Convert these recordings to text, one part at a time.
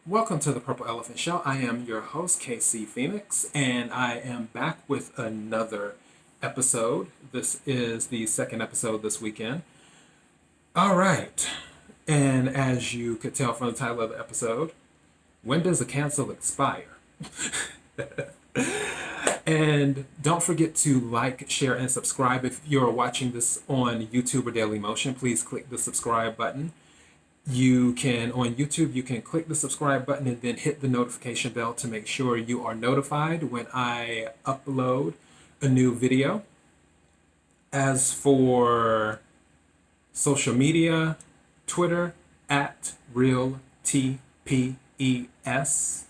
Welcome to the Purple Elephant Show. I am your host, KC Phoenix, and I am back with another episode. This is the second episode this weekend. All right. And as you could tell from the title of the episode, when does a cancel expire? And don't forget to like, share, and subscribe. If you're watching this on YouTube or Daily Motion, please click the subscribe button. On YouTube, you can click the subscribe button and then hit the notification bell to make sure you are notified when I upload a new video. As for social media, Twitter at Real TPES.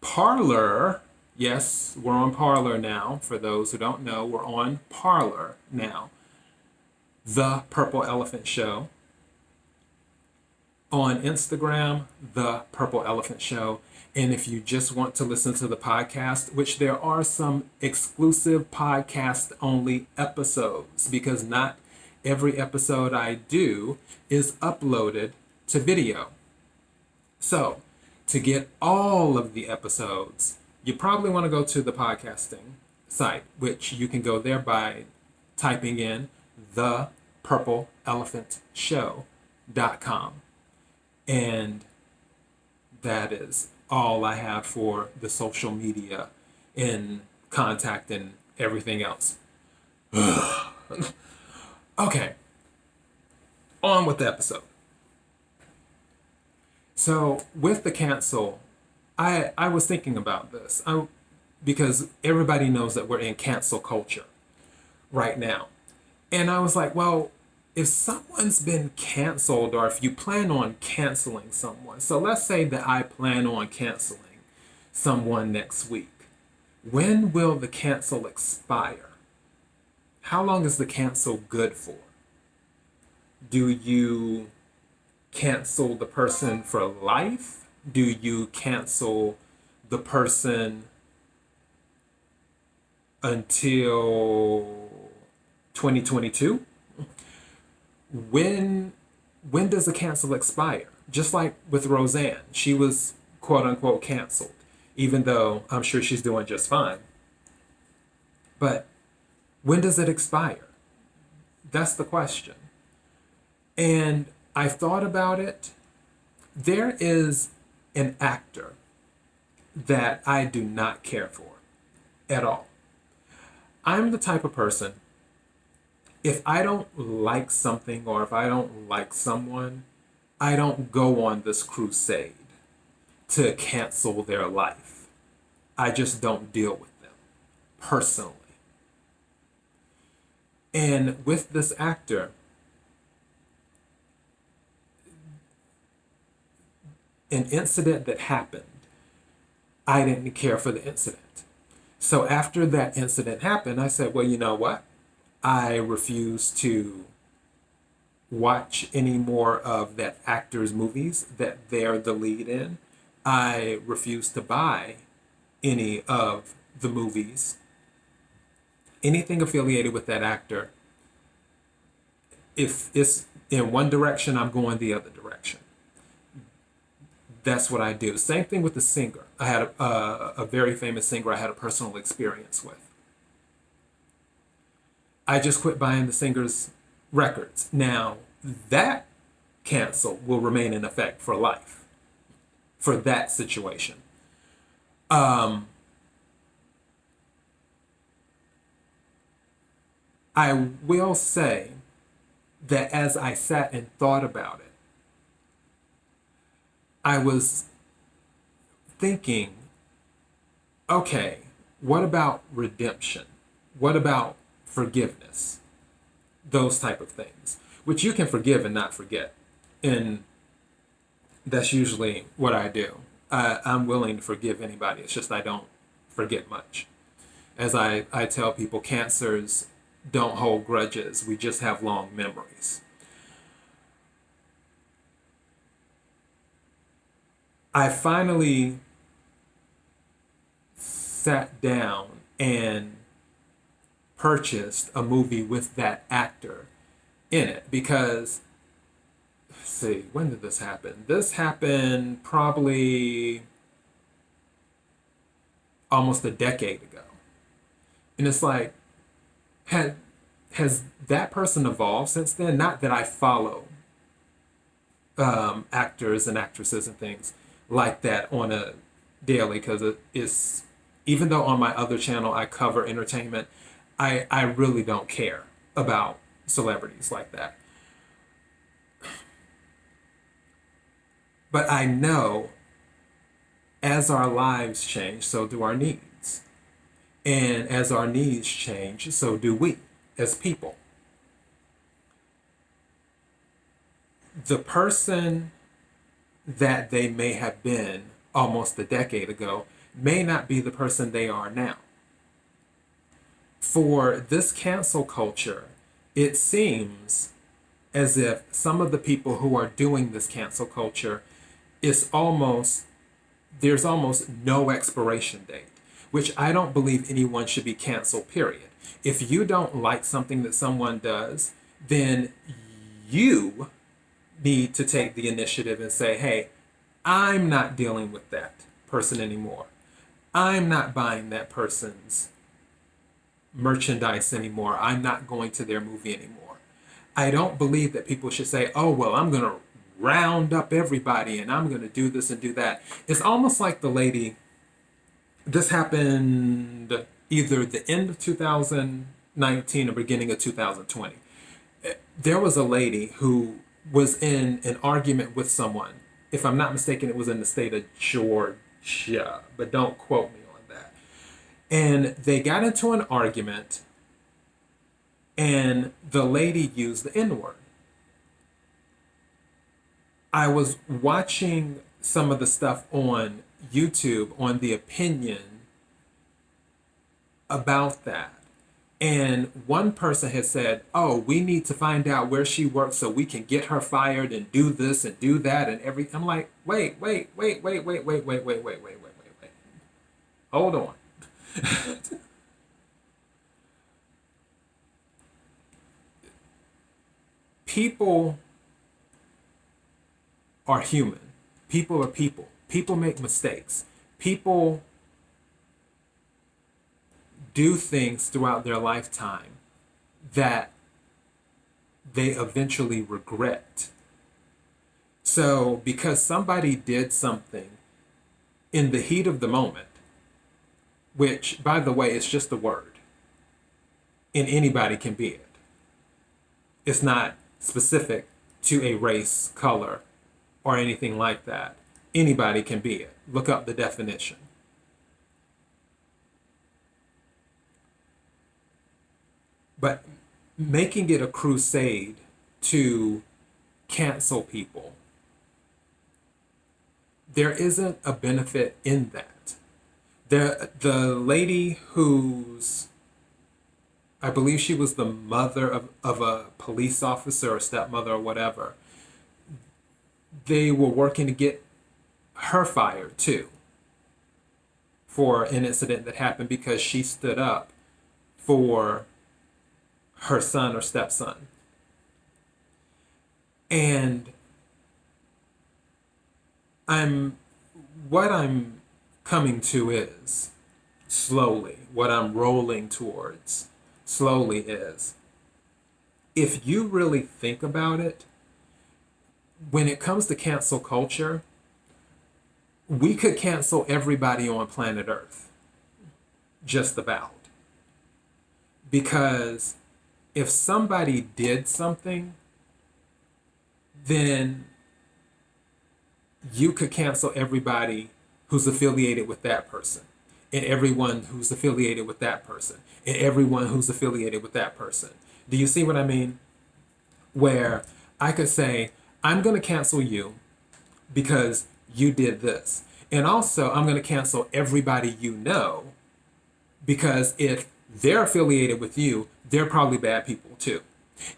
Parler, yes, we're on Parler now. For those who don't know, we're on Parler now. The Purple Elephant Show. On Instagram, The Purple Elephant Show. And if you just want to listen to the podcast, which there are some exclusive podcast only episodes, because not every episode I do is uploaded to video. So, to get all of the episodes, you probably want to go to the podcasting site, which you can go there by typing in thepurpleelephantshow.com. And that is all I have for the social media and contact and everything else. Okay, on with the episode. So with the cancel, I was thinking about this because everybody knows that we're in cancel culture right now. And I was like, well, if someone's been canceled or if you plan on canceling someone, so let's say that I plan on canceling someone next week, when will the cancel expire? How long is the cancel good for? Do you cancel the person for life? Do you cancel the person until 2022? When does a cancel expire? Just like with Roseanne, she was quote unquote canceled, even though I'm sure she's doing just fine. But when does it expire? That's the question. And I thought about it. There is an actor that I do not care for at all. I'm the type of person, if I don't like something or if I don't like someone, I don't go on this crusade to cancel their life. I just don't deal with them personally. And with this actor, an incident that happened, I didn't care for the incident. So after that incident happened, I said, well, you know what? I refuse to watch any more of that actor's movies that they're the lead in. I refuse to buy any of the movies, anything affiliated with that actor. If it's in one direction, I'm going the other direction. That's what I do. Same thing with the singer. I had a very famous singer I had a personal experience with. I just quit buying the singer's records. Now, that cancel will remain in effect for life for that situation. I will say that as I sat and thought about it, I was thinking, okay, what about redemption? What about forgiveness? Those type of things, which you can forgive and not forget. And that's usually what I do. I'm willing to forgive anybody. It's just I don't forget much. As I tell people, cancers don't hold grudges. We just have long memories. I finally sat down and purchased a movie with that actor in it because let's see, when did this happen? This happened probably almost a decade ago. And it's like, had has that person evolved since then? Not that I follow actors and actresses and things like that on a daily, because it is, even though on my other channel I cover entertainment, I really don't care about celebrities like that. But I know as our lives change, so do our needs. And as our needs change, so do we as people. The person that they may have been almost a decade ago may not be the person they are now. For this cancel culture, it seems as if some of the people who are doing this cancel culture is almost, there's almost no expiration date, which I don't believe anyone should be canceled, period. If you don't like something that someone does, then you need to take the initiative and say, hey, I'm not dealing with that person anymore. I'm not buying that person's merchandise anymore. I'm not going to their movie anymore. I don't believe that people should say, oh, well, I'm going to round up everybody and I'm going to do this and do that. It's almost like the lady, this happened either the end of 2019 or beginning of 2020. There was a lady who was in an argument with someone. If I'm not mistaken, it was in the state of Georgia, but don't quote me on that. And they got into an argument and the lady used the N-word. I was watching some of the stuff on YouTube on the opinion about that. And one person had said, oh, we need to find out where she works so we can get her fired and do this and do that and everything. I'm like, wait. Hold on. People are human. People are people. People make mistakes. People do things throughout their lifetime that they eventually regret. So because somebody did something in the heat of the moment, which, by the way, is just a word, and anybody can be it. It's not specific to a race, color, or anything like that. Anybody can be it. Look up the definition. But making it a crusade to cancel people, there isn't a benefit in that. The lady who's, I believe she was the mother of a police officer or stepmother or whatever, they were working to get her fired too for an incident that happened because she stood up for her son or stepson. And what I'm coming to is slowly, what I'm rolling towards slowly is, if you really think about it, when it comes to cancel culture, we could cancel everybody on planet Earth. Just about. Because if somebody did something, then you could cancel everybody who's affiliated with that person, and everyone who's affiliated with that person, and everyone who's affiliated with that person. Do you see what I mean? Where I could say, I'm going to cancel you because you did this. And also, I'm going to cancel everybody you know because if they're affiliated with you, they're probably bad people too.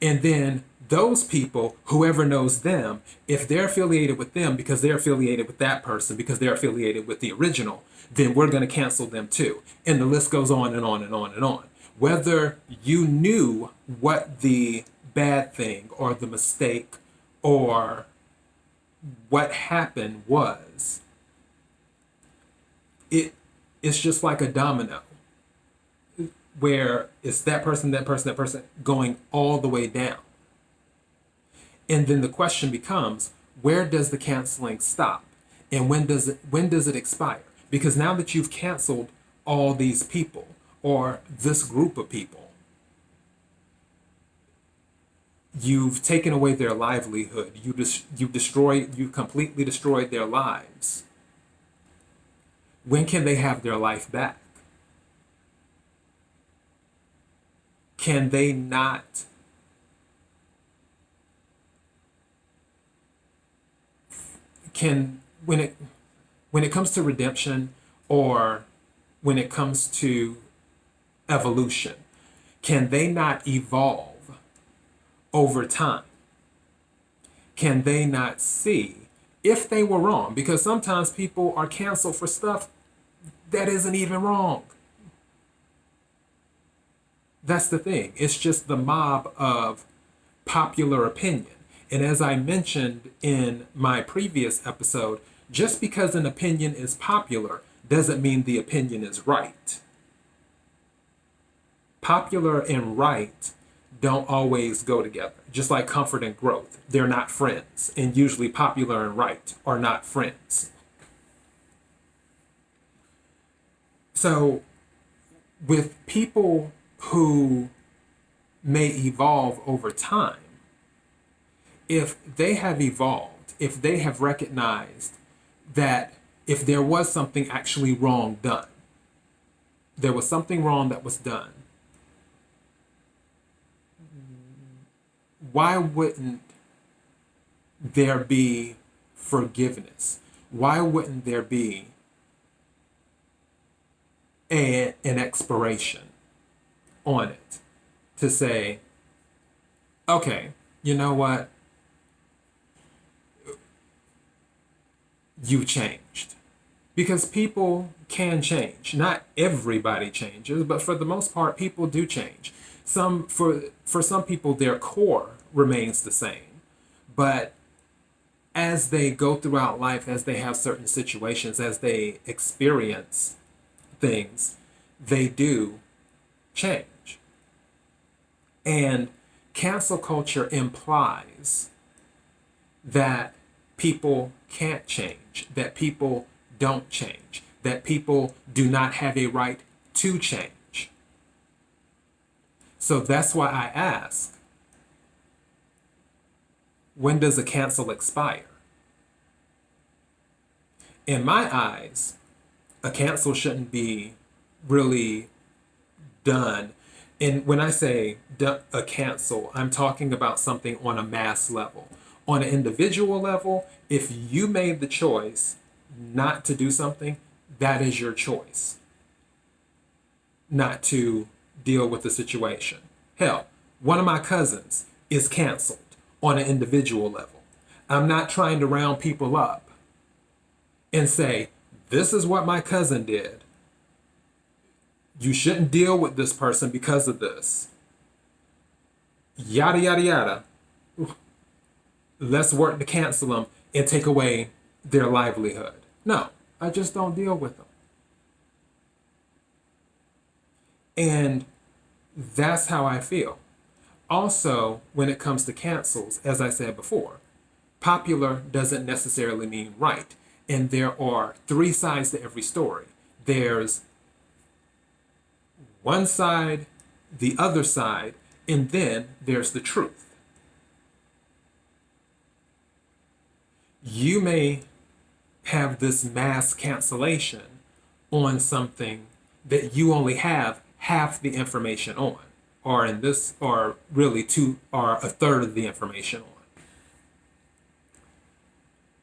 And then those people, whoever knows them, if they're affiliated with them because they're affiliated with that person, because they're affiliated with the original, then we're going to cancel them too. And the list goes on and on and on and on. Whether you knew what the bad thing or the mistake Or what happened was it's just like a domino where it's that person, that person, that person going all the way down. And then the question becomes, where does the canceling stop? And when does it expire? Because now that you've canceled all these people or this group of people, you've taken away their livelihood. You've completely destroyed their lives. When can they have their life back? Can they not can when it comes to redemption, or when it comes to evolution, can they not evolve over time? Can they not see if they were wrong? Because sometimes people are canceled for stuff that isn't even wrong. That's the thing. It's just the mob of popular opinion. And as I mentioned in my previous episode, just because an opinion is popular doesn't mean the opinion is right. Popular and right don't always go together. Just like comfort and growth, they're not friends. And usually popular and right are not friends. So with people who may evolve over time, if they have evolved, if they have recognized that if there was something actually wrong done, there was something wrong that was done, why wouldn't there be forgiveness? Why wouldn't there be an expiration on it to say, okay, you know what? You changed. Because people can change. Not everybody changes, but for the most part, people do change. For some people, their core remains the same. But as they go throughout life, as they have certain situations, as they experience things, they do change. And cancel culture implies that people can't change, that people don't change, that people do not have a right to change. So that's why I ask, when does a cancel expire? In my eyes, a cancel shouldn't be really done. And when I say a cancel, I'm talking about something on a mass level. On an individual level, if you made the choice not to do something, that is your choice. Not to deal with the situation. Hell, one of my cousins is canceled on an individual level. I'm not trying to round people up and say, this is what my cousin did. You shouldn't deal with this person because of this. Yada, yada, yada. Let's work to cancel them and take away their livelihood. No, I just don't deal with them. And that's how I feel. Also, when it comes to cancels, as I said before, popular doesn't necessarily mean right. And there are three sides to every story. There's one side, the other side, and then there's the truth. You may have this mass cancellation on something that you only have half the information on, or in this, or really two, or a third of the information on.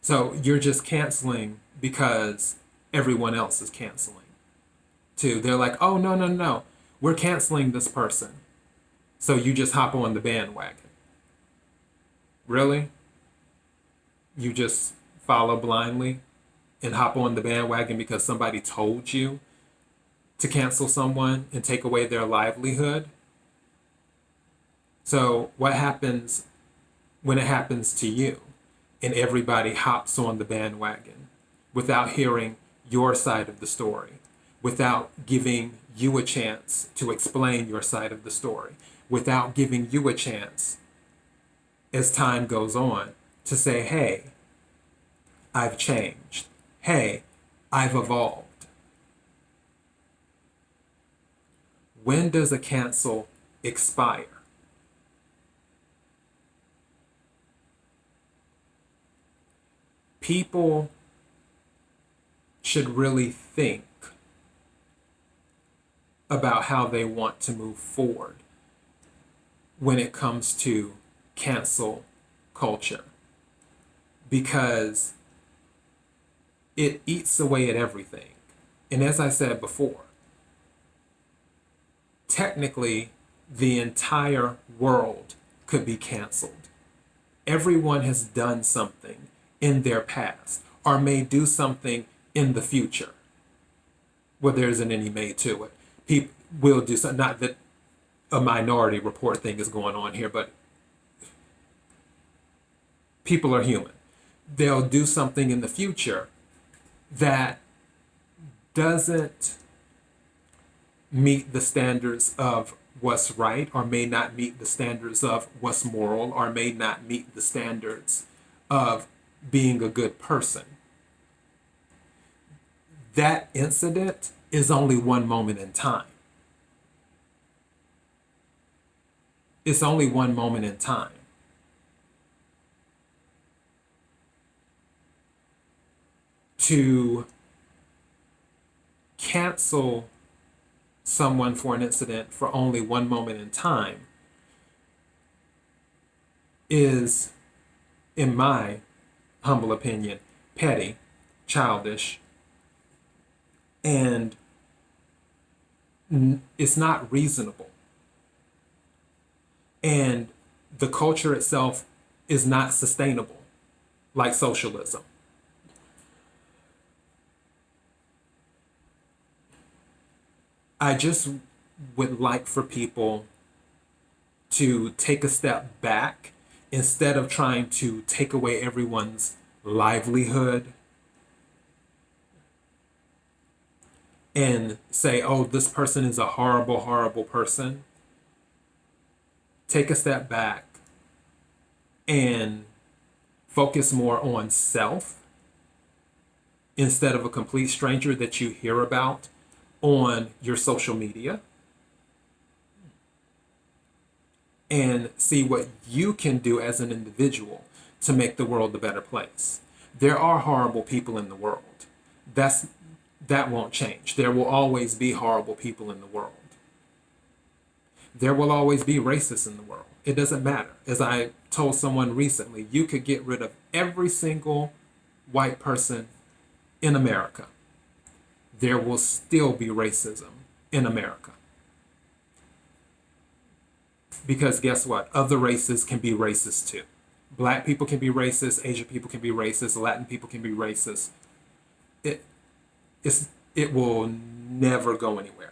So you're just canceling because everyone else is canceling too. They're like, oh, no, no, no, we're canceling this person. So you just hop on the bandwagon. Really? You just follow blindly and hop on the bandwagon because somebody told you to cancel someone and take away their livelihood? So what happens when it happens to you and everybody hops on the bandwagon without hearing your side of the story, without giving you a chance to explain your side of the story, without giving you a chance as time goes on to say, hey, I've changed. Hey, I've evolved. When does a cancel expire? People should really think about how they want to move forward when it comes to cancel culture, because it eats away at everything. And as I said before, technically the entire world could be canceled. Everyone has done something in their past or may do something in the future. Well, there isn't any may to it. People will do something, not that a minority report thing is going on here, but people are human. They'll do something in the future that doesn't meet the standards of what's right, or may not meet the standards of what's moral, or may not meet the standards of being a good person. That incident is only one moment in time. It's only one moment in time. To cancel someone for an incident for only one moment in time is, in my humble opinion, petty, childish, and it's not reasonable. And the culture itself is not sustainable, like socialism. I just would like for people to take a step back instead of trying to take away everyone's livelihood and say, oh, this person is a horrible, horrible person. Take a step back and focus more on self instead of a complete stranger that you hear about on your social media, and see what you can do as an individual to make the world a better place. There are horrible people in the world. That won't change. There will always be horrible people in the world. There will always be racists in the world. It doesn't matter. As I told someone recently, you could get rid of every single white person in America. There will still be racism in America. Because guess what? Other races can be racist too. Black people can be racist, Asian people can be racist, Latin people can be racist. It will never go anywhere.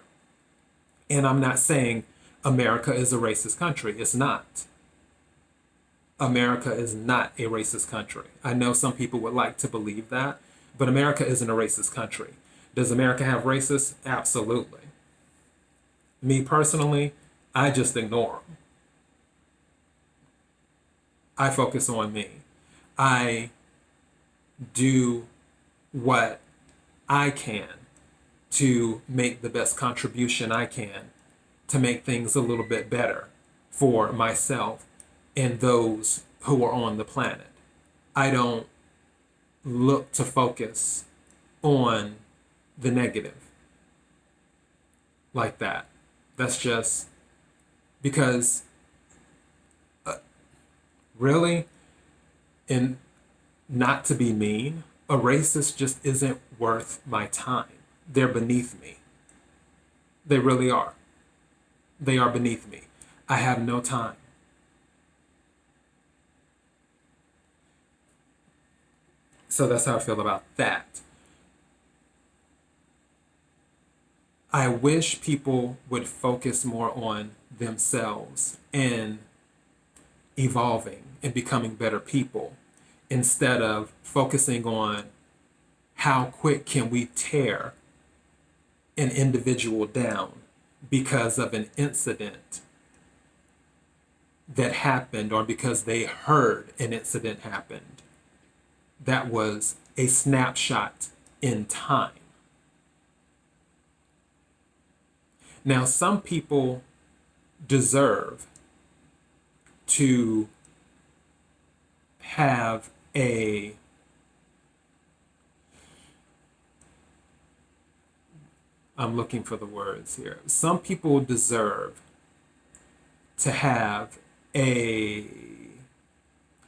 And I'm not saying America is a racist country. It's not. America is not a racist country. I know some people would like to believe that, but America isn't a racist country. Does America have racists? Absolutely. Me personally, I just ignore them. I focus on me. I do what I can to make the best contribution I can to make things a little bit better for myself and those who are on the planet. I don't look to focus on the negative like that. That's just because really, and not to be mean, a racist just isn't worth my time. They're beneath me. They really are. They are beneath me. I have no time. So that's how I feel about that. I wish people would focus more on themselves and evolving and becoming better people instead of focusing on how quick can we tear an individual down because of an incident that happened or because they heard an incident happened that was a snapshot in time. Now, some people deserve to have I'm looking for the words here. Some people deserve to have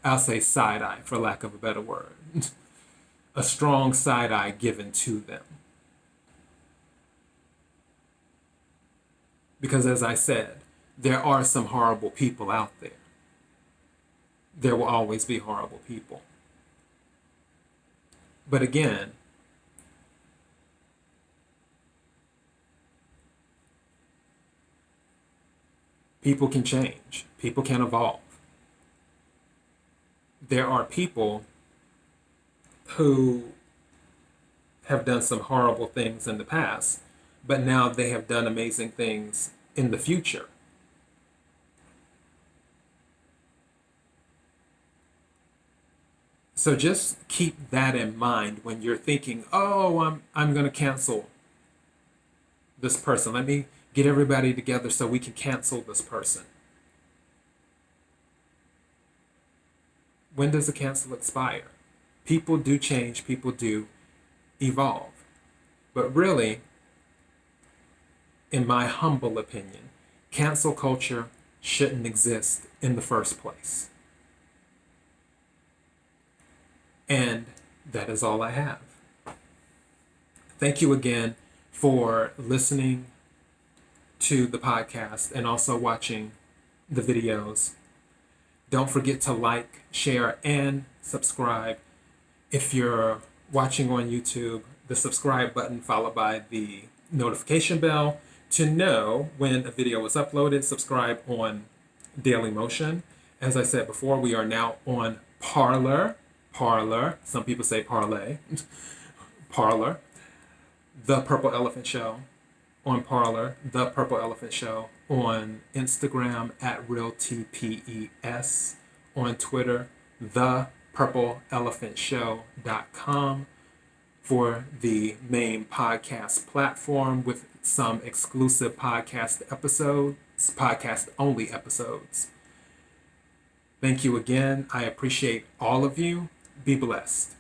I'll say side eye for lack of a better word, a strong side eye given to them. Because as I said, there are some horrible people out there. There will always be horrible people. But again, people can change. People can evolve. There are people who have done some horrible things in the past, but now they have done amazing things in the future. So just keep that in mind when you're thinking, oh, I'm going to cancel this person. Let me get everybody together so we can cancel this person. When does the cancel expire? People do change, people do evolve. But really, in my humble opinion, cancel culture shouldn't exist in the first place. And that is all I have. Thank you again for listening to the podcast and also watching the videos. Don't forget to like, share, and subscribe. If you're watching on YouTube, the subscribe button followed by the notification bell to know when a video is uploaded. Subscribe on Daily Motion. As I said before, we are now on Parler. Some people say parlay. Parler. The Purple Elephant Show on Parler. The Purple Elephant Show on Instagram at RealTPES. On Twitter, thepurpleelephantshow.com for the main podcast platform with some exclusive podcast episodes, podcast only episodes. Thank you again. I appreciate all of you. Be blessed.